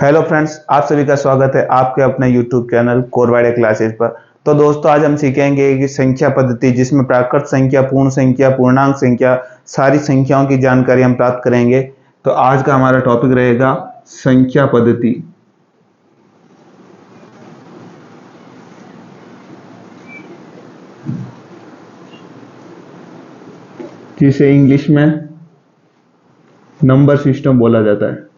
Hello friends, आप सभी का स्वागत है आपके अपने यूट्यूब चैनल कोरवाड़े क्लासेस पर। तो दोस्तों, आज हम सीखेंगे कि संख्या पद्धति जिसमें प्राकृत संख्या, पूर्ण संख्या, पूर्णांक संख्या, सारी संख्याओं की जानकारी हम प्राप्त करेंगे। तो आज का हमारा टॉपिक रहेगा संख्या पद्धति, जिसे इंग्लिश में नंबर सिस्टम बोला जाता है।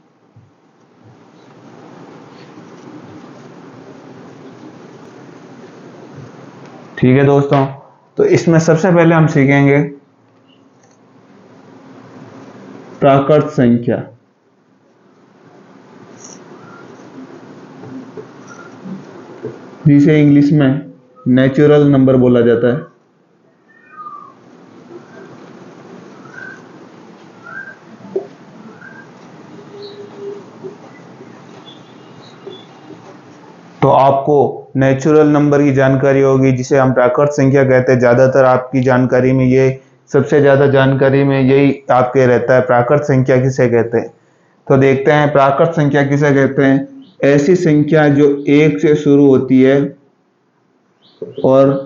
ठीक है दोस्तों, तो इसमें सबसे पहले हम सीखेंगे प्राकृत संख्या, जिसे इंग्लिश में नेचुरल नंबर बोला जाता है। तो आपको नेचुरल नंबर की जानकारी होगी, जिसे हम प्राकृत संख्या कहते हैं। ज्यादातर आपकी जानकारी में ये सबसे ज्यादा जानकारी में यही आपके रहता है, प्राकृत संख्या किसे कहते हैं। तो देखते हैं प्राकृत संख्या किसे कहते हैं। ऐसी संख्या जो एक से शुरू होती है और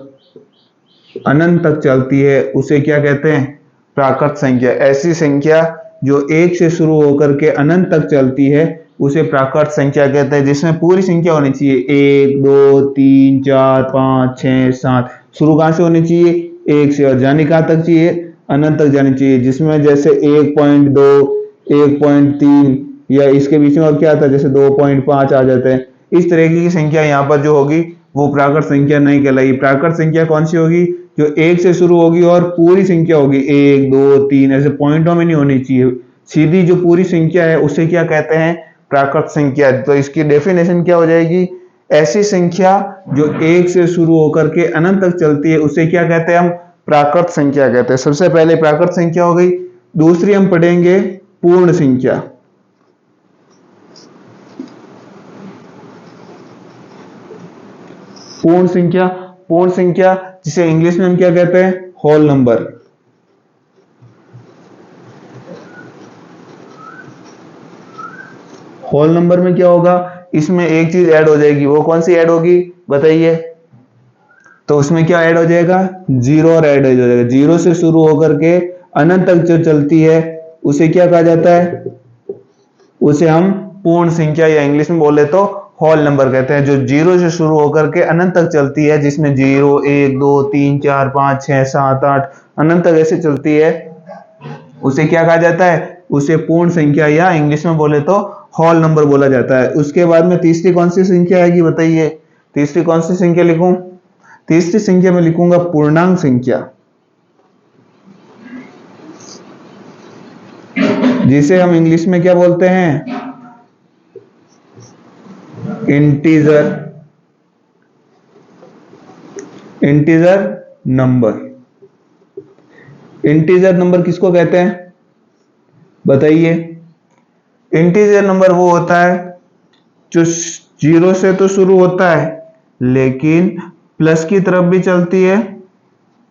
अनंत तक चलती है, उसे क्या कहते हैं? प्राकृत संख्या। ऐसी संख्या जो एक से शुरू होकर के अनंत तक चलती है उसे प्राकृत संख्या कहते हैं, जिसमें पूरी संख्या होनी चाहिए 1 2 3 4 5 6 7। शुरू कहां से होनी चाहिए? 1 से, और जानी कहां तक चाहिए? अनंत तक जानी चाहिए। जिसमें जैसे 1.2 1.3 या इसके बीच में और क्या आता है, जैसे 2.5 आ जाते हैं। इस तरह की संख्या यहाँ पर जो होगी वो प्राकृत संख्या नहीं कहलाएगी। प्राकृत संख्या कौन सी होगी? जो एक से शुरू होगी और पूरी संख्या होगी 1 2 3, ऐसे पॉइंटों में नहीं होनी चाहिए। सीधी जो पूरी संख्या है उसे क्या कहते हैं? प्राकृत संख्या। तो इसकी डेफिनेशन क्या हो जाएगी? ऐसी संख्या जो एक से शुरू होकर के अनंत तक चलती है उसे क्या कहते हैं? हम प्राकृत संख्या कहते हैं। सबसे पहले प्राकृत संख्या हो गई। दूसरी हम पढ़ेंगे पूर्ण संख्या। पूर्ण संख्या, पूर्ण संख्या जिसे इंग्लिश में हम क्या कहते हैं? Whole number. होल नंबर में क्या होगा? इसमें एक चीज ऐड हो जाएगी। वो कौन सी ऐड होगी बताइए? तो उसमें क्या ऐड हो जाएगा? जीरो और ऐड हो जाएगा। जीरो से शुरू होकर के अनंत तक जो चलती है उसे क्या कहा जाता है? उसे हम पूर्ण संख्या या इंग्लिश में बोले तो होल नंबर कहते हैं। जो जीरो से शुरू होकर के अनंत तक चलती है, जिसमें 0 1 2 3 4 5 6 7 8 अनंत तक ऐसे चलती है, उसे क्या कहा जाता है? उसे पूर्ण संख्या या इंग्लिश में बोले तो होल नंबर बोला जाता है। उसके बाद में तीसरी कौन सी संख्या आएगी बताइए? तीसरी कौन सी संख्या लिखूं? तीसरी संख्या में लिखूंगा पूर्णांक संख्या, जिसे हम इंग्लिश में क्या बोलते हैं? Integer, integer number. Integer number किसको कहते हैं बताइए? इंटीजर नंबर वो होता है जो जीरो से तो शुरू होता है लेकिन प्लस की तरफ भी चलती है।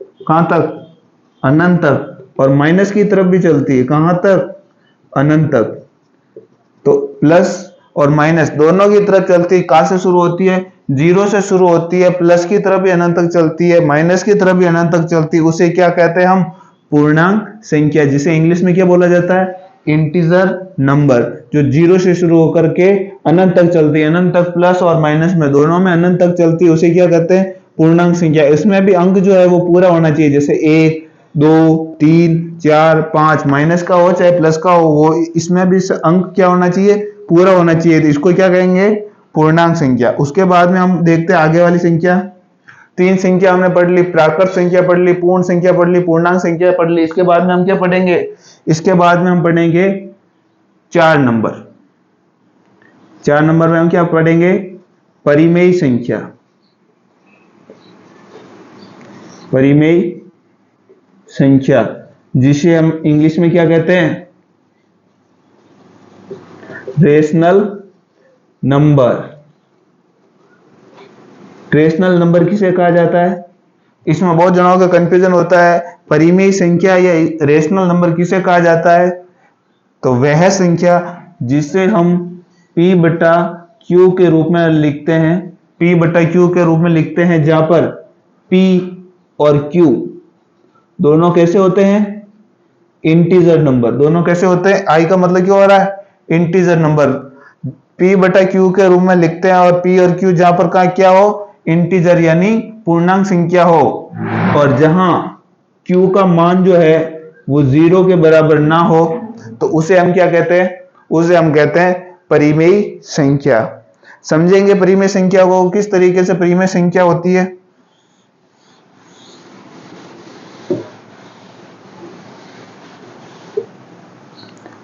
कहां तक? अनंत तक। और माइनस की तरफ भी चलती है। कहां तक? अनंत तक। तो प्लस और माइनस दोनों की तरफ चलती है। कहां से शुरू होती है? जीरो से शुरू होती है, प्लस की तरफ भी अनंत तक चलती है, माइनस की तरफ भी अनंत तक चलती है। उसे क्या कहते हैं हम? पूर्णांक संख्या, जिसे इंग्लिश में क्या बोला जाता है? Integer number. जो जीरो से शुरू होकर के अनंत तक चलती है, अनंत तक प्लस और माइनस में दोनों में अनंत तक चलती है, उसे क्या कहते हैं? पूर्णांक संख्या। इसमें भी अंक जो है वो पूरा होना चाहिए, जैसे 1 2 3 4 5, माइनस का हो चाहे प्लस का हो, वो इसमें भी अंक क्या होना चाहिए? पूरा होना चाहिए। तो इसको क्या कहेंगे? पूर्णांक संख्या। उसके बाद में हम देखते हैं आगे वाली संख्या। तीन संख्या हमने पढ़ ली, प्राकृत संख्या पढ़ ली, पूर्ण संख्या पढ़ ली, पूर्णांक संख्या पढ़ ली। इसके बाद में हम क्या पढ़ेंगे? इसके बाद में हम पढ़ेंगे 4 नंबर। 4 नंबर में हम क्या पढ़ेंगे? परिमेय संख्या। परिमेय संख्या, जिसे हम इंग्लिश में क्या कहते हैं? Rational number. रेशनल नंबर किसे कहा जाता है? इसमें बहुत जनों का कंफ्यूजन होता है, परिमेय संख्या या रेशनल नंबर किसे कहा जाता है? तो वह संख्या जिसे हम P बटा Q के रूप में लिखते हैं, P बटा Q के रूप में लिखते हैं, जहां पर P और Q दोनों कैसे होते हैं, इंटीजर नंबर। दोनों कैसे होते हैं, I का मतलब क्या हो रहा है, इंटीजर नंबर। P बटा Q के रूप में लिखते हैं और P और Q जहां पर का क्या हो, इंटीजर यानी पूर्णांक संख्या हो, और जहां Q का मान जो है वो 0 के बराबर ना हो तो उसे हम क्या कहते हैं, उसे हम कहते हैं परिमेय संख्या। समझेंगे परिमेय संख्या को, किस तरीके से परिमेय संख्या होती है।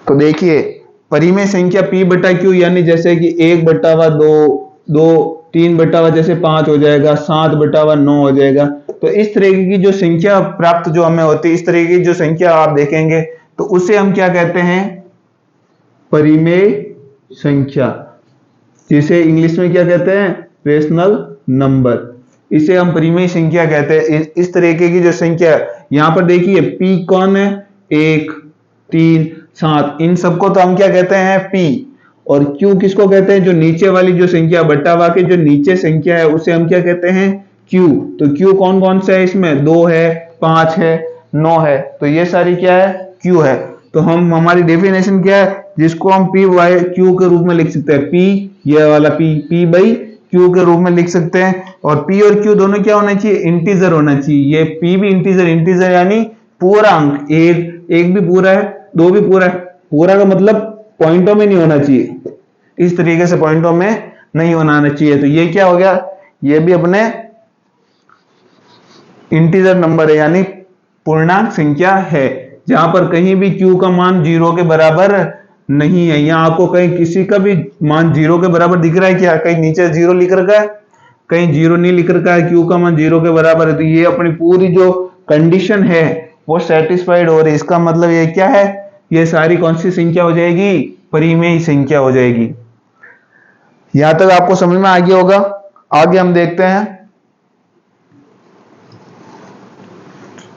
तो देखिए परिमेय संख्या P बटा Q यानी जैसे कि 1/2, 2, 3/, जैसे 5 हो जाएगा, 7/9 हो जाएगा। तो इस तरीके की जो संख्या प्राप्त जो हमें होती है, इस तरीके की जो संख्या आप देखेंगे तो उसे हम क्या कहते हैं, परिमेय संख्या, जिसे इंग्लिश में क्या कहते हैं, रेशनल नंबर। इसे हम परिमेय संख्या कहते हैं। इस तरीके की जो संख्या, यहां पर देखिए P कौन है, 1, 3, 7, इन सबको तो हम क्या कहते हैं, P। और Q किसको कहते हैं, जो नीचे वाली जो संख्या बटावा के जो नीचे संख्या है उसे हम क्या कहते हैं, Q। तो Q कौन कौन सा है, इसमें 2 है, 5 है, 9 है, तो ये सारी क्या है, Q है। तो हम, हमारी डेफिनेशन क्या है, जिसको हम P बाय Q के रूप में लिख सकते हैं, P ये वाला P बाई Q के रूप में लिख सकते हैं। और P और Q दोनों क्या होना चाहिए, इंटीजर होना चाहिए। ये P भी इंटीजर यानी पूरा अंक, एक भी पूरा है, 2 भी पूरा है। पूरा का मतलब पॉइंटों में नहीं होना चाहिए, इस तरीके से पॉइंटों में नहीं होना चाहिए। तो ये क्या हो गया, ये भी अपने इंटीजर नंबर है यानी पूर्णांक संख्या है, जहां पर कहीं भी Q का मान 0 के बराबर नहीं है। यहां आपको कहीं किसी का भी मान 0 के बराबर दिख रहा है क्या, कहीं नीचे 0 लिख रखा है, कहीं 0 नहीं लिख रखा है, Q का मान 0 के बराबर है। तो ये अपनी पूरी जो कंडीशन है वो सेटिस्फाइड हो रही है। इसका मतलब ये क्या है, ये सारी कौन सी संख्या हो जाएगी, परिमेय संख्या हो जाएगी। यहां तक आपको समझ में आ गया होगा। आगे हम देखते हैं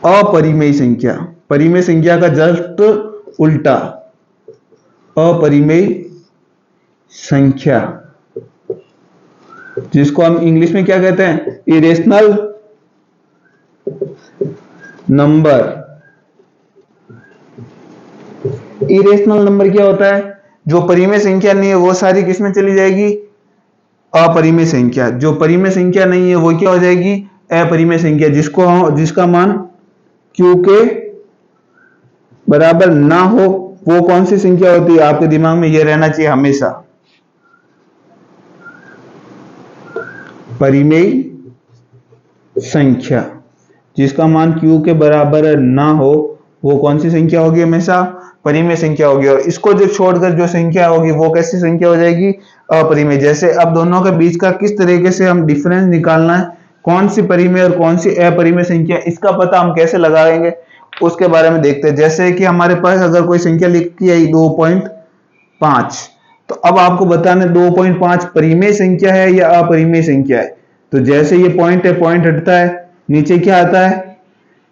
अपरिमेय संख्या। परिमेय संख्या का जस्ट उल्टा, अपरिमेय संख्या, जिसको हम इंग्लिश में क्या कहते हैं, इरेशनल नंबर। इरेशनल नंबर क्या होता है, जो परिमेय संख्या नहीं है वो सारी किसमें चली जाएगी, अपरिमेय संख्या। जो परिमेय संख्या नहीं है वो क्या हो जाएगी, अपरिमेय संख्या। जिसका मान Q के बराबर ना हो वो कौन सी संख्या होती है, आपके दिमाग में ये रहना चाहिए हमेशा, परिमेय संख्या। जिसका मान Q के बराबर ना हो वो कौन सी संख्या होगी, हमेशा परिमेय संख्या होगी। और इसको जो छोड़कर जो संख्या होगी वो कैसी संख्या हो जाएगी, अपरिमेय। जैसे अब दोनों के बीच का किस तरीके से हम डिफरेंस निकालना है, कौन सी परिमेय और कौन सी अपरिमेय संख्या, इसका पता हम कैसे लगाएंगे उसके बारे में देखते हैं। जैसे कि हमारे पास अगर कोई संख्या लिखी है 2.5, तो अब आपको बताना 2.5 परिमेय संख्या है या अपरिमेय संख्या है। तो जैसे ये पॉइंट है, पॉइंट हटता है, नीचे क्या आता है,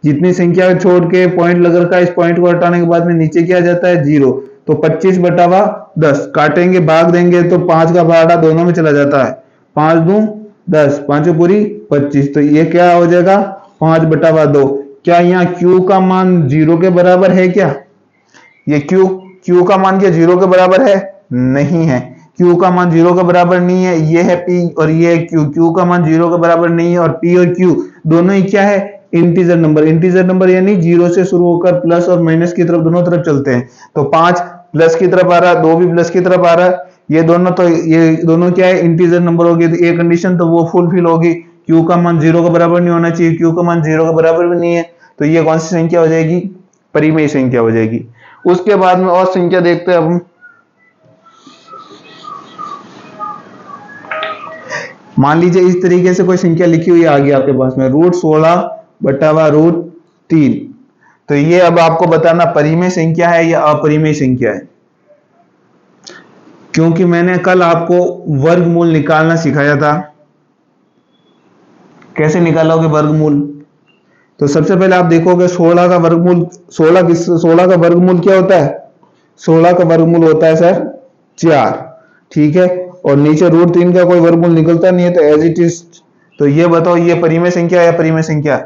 जितनी संख्या छोड़ के पॉइंट लग रखा है, इस पॉइंट को हटाने के बाद में नीचे क्या आ जाता है, 0। तो 25/10 काटेंगे, भाग देंगे तो 5 का भाड़ा दोनों में चला जाता है, 5 दूं 10, 5 पूरी 25। तो ये क्या हो जाएगा, 5/2। क्या यहाँ Q का मान 0 के बराबर है क्या, ये Q का मान क्या 0 के बराबर है, नहीं है। Q का मान 0 के बराबर नहीं है, ये है P और ये है Q का मान 0 के बराबर नहीं है। और P और Q दोनों ही क्या है, इंटीजर नंबर। इंटीजर नंबर यानी 0 से शुरू होकर प्लस और माइनस की तरफ दोनों तरफ चलते हैं। तो 5 प्लस की तरफ आ रहा है, 2 भी प्लस की तरफ आ रहा है, ये दोनों क्या है, इंटीजर नंबर होगी। तो ये कंडीशन तो वो फुलफिल होगी, Q का मान 0 के बराबर नहीं होना चाहिए, Q का मान 0 के बराबर भी नहीं है। तो ये कौन सी संख्या हो जाएगी, परिमेय संख्या हो जाएगी। उसके बाद में और संख्या देखते हैं हम। मान लीजिए इस तरीके से कोई संख्या लिखी हुई आ गई आपके पास में, √16/√3। तो ये अब आपको बताना परिमेय संख्या है या अपरिमेय संख्या है। क्योंकि मैंने कल आपको वर्गमूल निकालना सिखाया था, कैसे निकालोगे वर्गमूल। तो सबसे पहले आप देखोगे 16 का वर्गमूल, 16 का वर्गमूल क्या होता है, 16 का वर्गमूल होता है सर 4, ठीक है, और नीचे √3 का कोई वर्गमूल निकलता नहीं है तो एज इट इज। तो ये बताओ ये परिमेय संख्या है या परिमेय संख्या?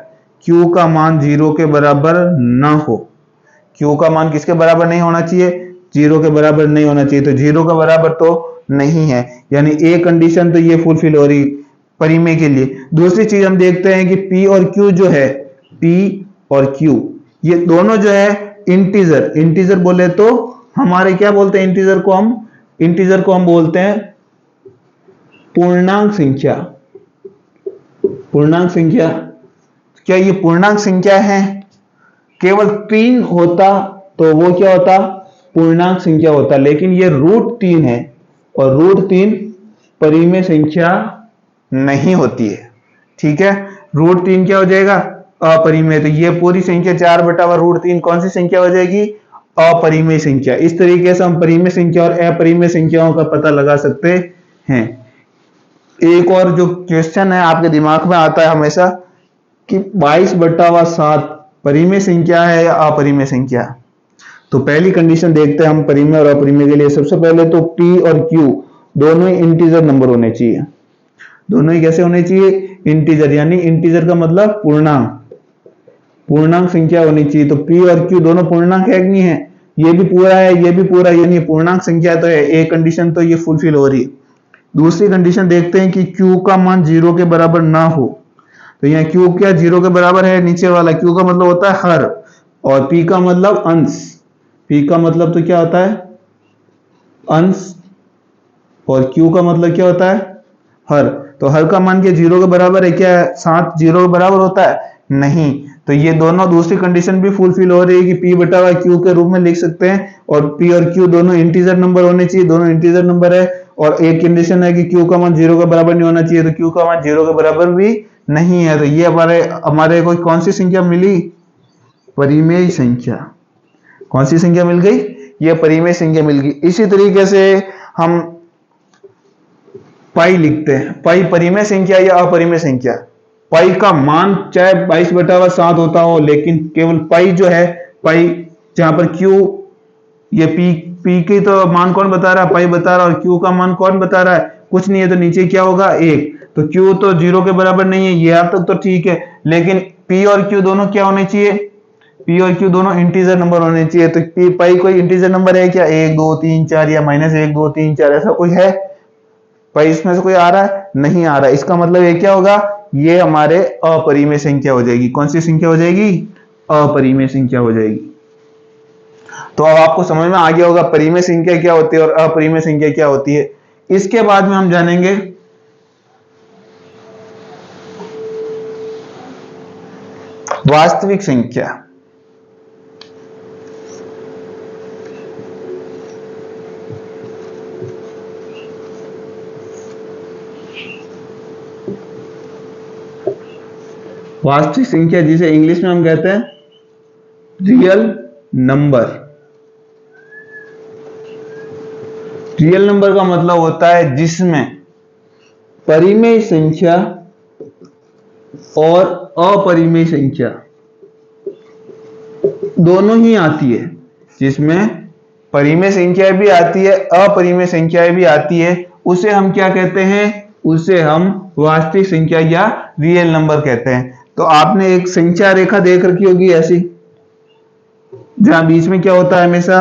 Q का मान 0 के बराबर ना हो। Q का मान किसके बराबर नहीं होना चाहिए? 0 के बराबर नहीं होना चाहिए। तो 0 के बराबर तो नहीं है, यानी ए कंडीशन तो ये फुलफिल हो रही परिमेय के लिए। दूसरी चीज हम देखते हैं कि P और Q जो है, P और Q ये दोनों जो है इंटीजर, इंटीजर बोले तो हमारे क्या बोलते हैं इंटीजर को? हम बोलते हैं पूर्णांक संख्या। पूर्णांक संख्या, क्या ये पूर्णांक संख्या है? केवल 3 होता तो वो क्या होता? पूर्णांक संख्या होता, लेकिन ये √3 है और √3 परिमेय संख्या नहीं होती है। ठीक है, √3 क्या हो जाएगा? अपरिमेय। तो ये पूरी संख्या 4/√3 कौन सी संख्या हो जाएगी? अपरिमेय संख्या। इस तरीके से हम परिमेय संख्या और अपरिमेय संख्याओं का पता लगा सकते हैं। एक और जो क्वेश्चन है आपके दिमाग में आता है हमेशा कि 22/7 परिमेय संख्या है या अपरिमेय संख्या? तो पहली कंडीशन देखते हैं हम परिमेय और अपरिमेय के लिए। सबसे पहले तो P और Q दोनों ही इंटीजर नंबर होने चाहिए। दोनों ही कैसे होने चाहिए? इंटीजर, यानी इंटीजर का मतलब पूर्णांक, पूर्णांक संख्या होनी चाहिए। तो P और Q दोनों पूर्णांक है कि नहीं है? ये भी पूरा है, ये भी पूरा, यानी पूर्णांक संख्या तो है। एक कंडीशन तो ये फुलफिल हो रही है। दूसरी कंडीशन देखते हैं कि Q का मान 0 के बराबर ना हो। तो यहाँ Q क्या 0 के बराबर है? नीचे वाला Q का मतलब होता है हर, और P का मतलब अंश। P का मतलब तो क्या होता है? अंश, और Q का मतलब क्या होता है? हर। तो हर का मान क्या 0 के बराबर है क्या? 7 0 के बराबर होता है? नहीं। तो ये दोनों दूसरी कंडीशन भी फुलफिल हो रही है कि P/Q के रूप में लिख सकते हैं, और P और Q दोनों इंटीजर नंबर होने चाहिए। दोनों इंटीजर नंबर है, और एक कंडीशन है कि Q का मान 0 के बराबर नहीं होना चाहिए। तो Q का मान 0 के बराबर भी नहीं है। तो ये हमारे को कौन सी संख्या मिली? परिमेय संख्या। कौन सी संख्या मिल गई? ये परिमेय संख्या मिल गई। इसी तरीके से हम पाई लिखते हैं। पाई परिमेय संख्या या अपरिमेय संख्या? पाई का मान चाहे 22/7 होता हो, लेकिन केवल पाई जो है, पाई जहां पर Q, ये P की तो मान कौन बता रहा है? पाई बता रहा है। और Q का मान कौन बता रहा है? कुछ नहीं है। तो नीचे क्या होगा? 1। तो Q तो 0 के बराबर नहीं है, ये आप तक तो ठीक है, लेकिन P और Q दोनों क्या होने चाहिए? P और Q दोनों इंटीजर नंबर होने चाहिए। तो पाई कोई इंटीजर नंबर है क्या? 1 2 3 4 या -1 2 3 4 ऐसा कोई है? भाई इसमें से कोई आ रहा है? नहीं आ रहा। इसका मतलब ये क्या होगा? ये हमारे अपरिमेय संख्या हो जाएगी। कौन सी संख्या हो जाएगी? अपरिमेय संख्या हो जाएगी। तो अब आपको समझ में आ गया होगा परिमेय संख्या क्या होती है और अपरिमेय संख्या क्या होती है। इसके बाद में हम जानेंगे वास्तविक संख्या। वास्तविक संख्या जिसे इंग्लिश में हम कहते हैं रियल नंबर। रियल नंबर का मतलब होता है जिसमें परिमेय संख्या और अपरिमेय संख्या दोनों ही आती है। जिसमें परिमेय संख्या भी आती है, अपरिमेय संख्याएं भी आती है, उसे हम क्या कहते हैं? उसे हम वास्तविक संख्या या रियल नंबर कहते हैं। तो आपने एक संख्या रेखा देख रखी होगी ऐसी, जहां बीच में क्या होता है? हमेशा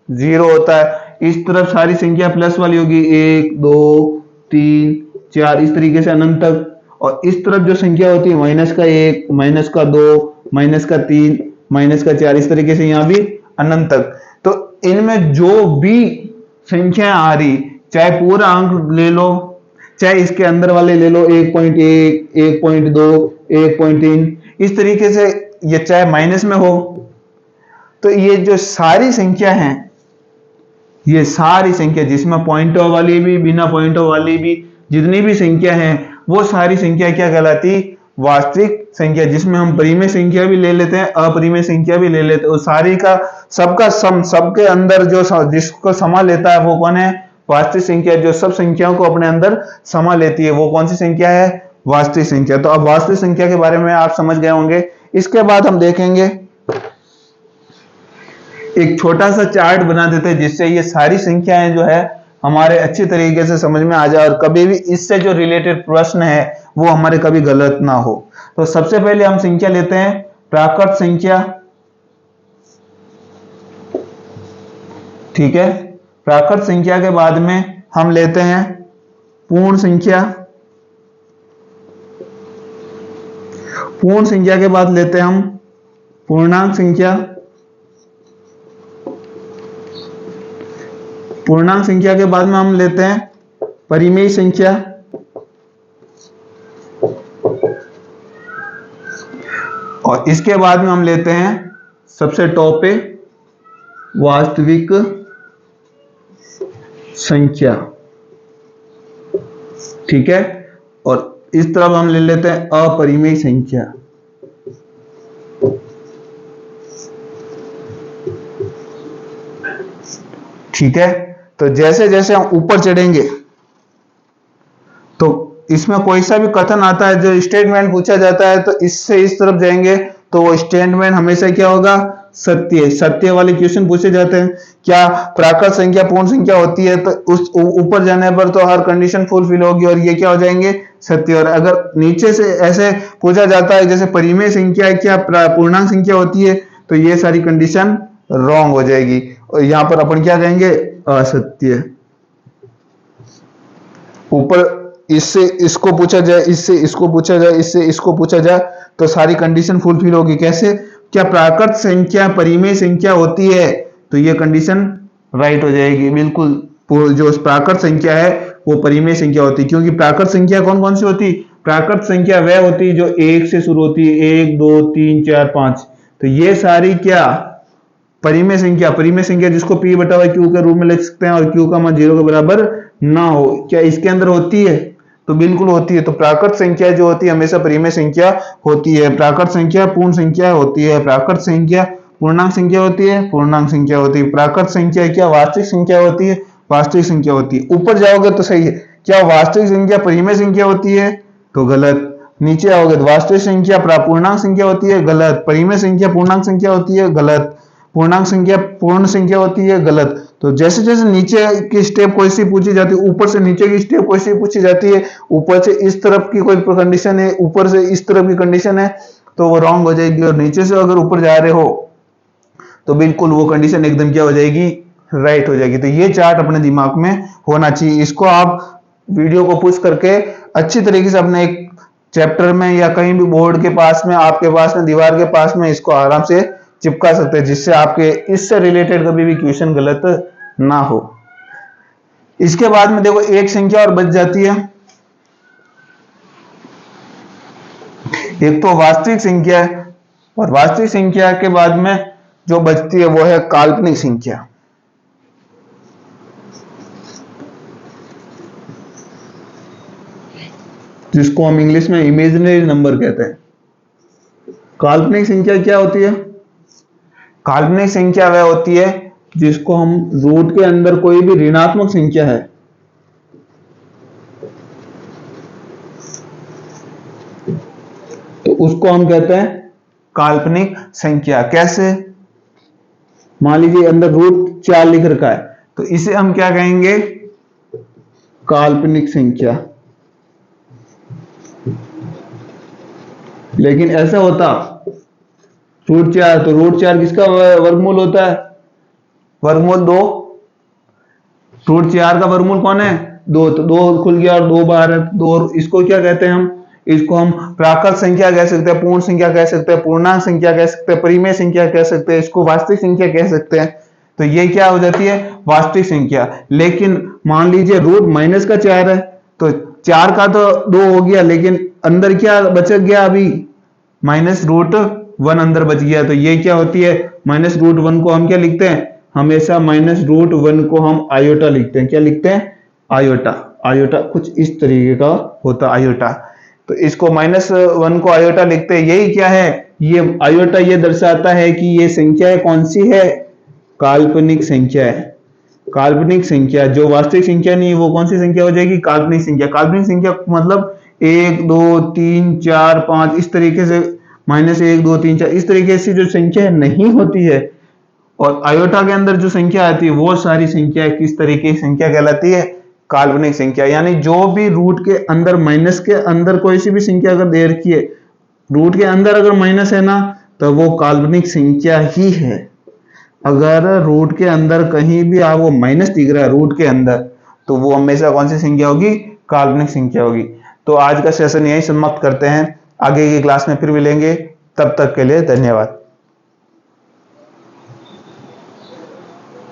0 होता है। इस तरफ सारी संख्या प्लस वाली होगी, 1 2 3 4 इस तरीके से अनंत तक। और इस तरफ जो संख्या होती है -1 -2 -3 -4 इस तरीके से यहां भी अनंत तक। तो इनमें जो भी संख्या आ रही, चाहे पूरा अंक ले लो, चाहे इसके अंदर वाले ले लो, 1.1 1.2 1.3 इस तरीके से, ये चाहे माइनस में हो, तो ये जो सारी संख्या है, ये सारी संख्या जिसमें पॉइंट वाली भी बिना पॉइंट वाली भी जितनी भी संख्या है, वो सारी संख्या क्या कहलाती? वास्तविक संख्या। जिसमें हम परिमेय संख्या भी ले लेते हैं, अपरिमेय संख्या भी ले लेते हैं, वो सारी का सबका सम, सबके अंदर जो जिसको समा लेता है वो कौन है? वास्तविक संख्या। जो सब संख्याओं को अपने अंदर समा लेती है वो कौन सी संख्या है? वास्तविक संख्या। तो अब वास्तविक संख्या के बारे में आप समझ गए होंगे। इसके बाद हम देखेंगे, एक छोटा सा चार्ट बना देते हैं जिससे ये सारी संख्याएं जो है हमारे अच्छी तरीके से समझ में आ जाए और कभी भी इससे जो रिलेटेड प्रश्न है वो हमारे कभी गलत ना हो। तो सबसे पहले हम संख्या लेते हैं प्राकृत संख्या, ठीक है। प्राकृत संख्या के बाद में हम लेते हैं पूर्ण संख्या, पूर्ण संख्या के बाद लेते हैं हम पूर्णांक संख्या, पूर्णांक संख्या के बाद में हम लेते हैं परिमेय संख्या, और इसके बाद में हम लेते हैं सबसे टॉप पे वास्तविक संख्या, ठीक है। और इस तरफ हम ले लेते हैं अपरिमेय संख्या, ठीक है। तो जैसे जैसे हम ऊपर चढ़ेंगे तो इसमें कोई सा भी कथन आता है, जो स्टेटमेंट पूछा जाता है, तो इससे इस तरफ जाएंगे तो वो स्टेटमेंट हमेशा क्या होगा, सत्य, सत्य वाले क्वेश्चन पूछे जाते हैं। क्या प्राकृत संख्या पूर्ण संख्या होती है, तो उस ऊपर जाने पर तो हर कंडीशन फुलफिल होगी और ये क्या हो जाएंगे, सत्य। और अगर नीचे से ऐसे पूछा जाता है जैसे परिमेय संख्या क्या पूर्णांक संख्या होती है, तो ये सारी कंडीशन रॉन्ग हो जाएगी और यहां पर अपन क्या कहेंगे, असत्य। ऊपर इससे इसको पूछा जाए, इससे इसको पूछा जाए, इससे इसको पूछा जाए, तो सारी कंडीशन फुलफिल होगी। कैसे, क्या प्राकृत संख्या परिमेय संख्या होती है, तो ये कंडीशन राइट हो जाएगी बिल्कुल। जो प्राकृत संख्या है वो परिमेय संख्या होती है, क्योंकि प्राकृत संख्या कौन कौन सी होती, प्राकृत संख्या वह होती है जो 1 से शुरू होती है, 1 2 3 4 5। तो ये सारी क्या परिमेय संख्या, परिमेय संख्या जिसको p बटा q के रूप में लिख सकते हैं और q का मान 0 के बराबर ना हो, क्या इसके अंदर होती है, तो बिल्कुल होती है। तो प्राकृत संख्या जो होती है हमेशा परिमेय संख्या होती है। प्राकृत संख्या पूर्ण संख्या होती है, प्राकृत संख्या पूर्णांक संख्या होती है, पूर्णांक संख्या होती है। प्राकृत संख्या क्या वास्तविक संख्या होती है, वास्तविक संख्या होती है। ऊपर जाओगे तो सही है, क्या वास्तविक संख्या परिमेय संख्या होती है, तो गलत। नीचे आओगे तो वास्तविक संख्या पूर्णांक संख्या होती है, गलत। परिमेय संख्या पूर्णांक संख्या होती है, गलत। पूर्णांक संख्या पूर्ण संख्या होती है, गलत। तो जैसे जैसे नीचे की स्टेप कोई सी पूछी जाती है, ऊपर से नीचे की स्टेप कोई सी पूछी जाती है, ऊपर से इस तरफ की कोई कंडीशन है, ऊपर से इस तरफ की कंडीशन है, तो वो रॉन्ग हो जाएगी। और नीचे से अगर ऊपर जा रहे हो तो बिल्कुल वो कंडीशन एकदम क्या हो जाएगी, राइट हो जाएगी। तो ये चार्ट अपने दिमाग में होना चाहिए। इसको आप वीडियो को पुश करके अच्छी तरीके से अपने एक चैप्टर में या कहीं भी बोर्ड के पास में, आपके पास में, दीवार के पास में इसको आराम से चिपका सकते हैं, जिससे आपके इससे रिलेटेड कभी भी क्वेश्चन गलत ना हो। इसके बाद में देखो एक संख्या और बच जाती है, एक तो वास्तविक संख्या है, और वास्तविक संख्या के बाद में जो बचती है वो है काल्पनिक संख्या। जिसको हम इंग्लिश में इमेजिनरी नंबर कहते हैं। काल्पनिक संख्या क्या होती है, काल्पनिक संख्या वह होती है जिसको हम रूट के अंदर कोई भी ऋणात्मक संख्या है, तो उसको हम कहते हैं काल्पनिक संख्या। कैसे, मान लीजिए अंदर रूट 4 लिख रखा है, तो इसे हम क्या कहेंगे, काल्पनिक संख्या। लेकिन ऐसा होता रूट 4, तो रूट 4 किसका वर्गमूल होता है, वर्गमूल 2। रूट 4 का वर्गमूल कौन है, 2, तो 2 खुल गया और 2 बाहर है, 2। इसको क्या कहते हैं हम, इसको हम प्राकृत संख्या कह सकते हैं, पूर्ण संख्या कह सकते हैं, पूर्णांक संख्या कह सकते हैं, परिमेय संख्या कह सकते हैं, इसको वास्तविक संख्या कह सकते हैं। तो ये क्या हो जाती है, वास्तविक संख्या। लेकिन मान लीजिए रूट -4 है, तो 4 का तो 2 हो गया, लेकिन अंदर क्या बच गया, अभी -√1 अंदर बच गया। तो ये क्या होती है, -√1 को हम क्या लिखते हैं, हमेशा -√1 को हम आयोटा लिखते हैं। क्या लिखते हैं, आयोटा। आयोटा कुछ इस तरीके का होता है, आयोटा। तो इसको -1 को आयोटा लिखते हैं। यही क्या है, ये आयोटा ये दर्शाता है कि ये संख्या है, कौन सी है, काल्पनिक संख्या है। काल्पनिक संख्या, जो वास्तविक संख्या नहीं है वो कौन सी संख्या हो जाएगी, काल्पनिक संख्या। काल्पनिक संख्या मतलब 1 2 3 4 5 इस तरीके से, -1 2 3 4 इस तरीके से जो संख्या नहीं होती है और आयोटा के अंदर जो संख्या आती है वो सारी संख्या किस तरीके की संख्या कहलाती है? काल्पनिक संख्या। यानी जो भी रूट के अंदर, माइनस के अंदर कोई सी भी संख्या अगर दे रखी है, रूट के अंदर अगर माइनस है ना, तो वो काल्पनिक संख्या ही है। अगर रूट के अंदर कहीं भी आपको माइनस दिख रहा है रूट के अंदर, तो वो हमेशा कौन सी संख्या होगी? काल्पनिक संख्या होगी। तो आज का सेशन यही समाप्त करते हैं, आगे की क्लास में फिर मिलेंगे, तब तक के लिए धन्यवाद।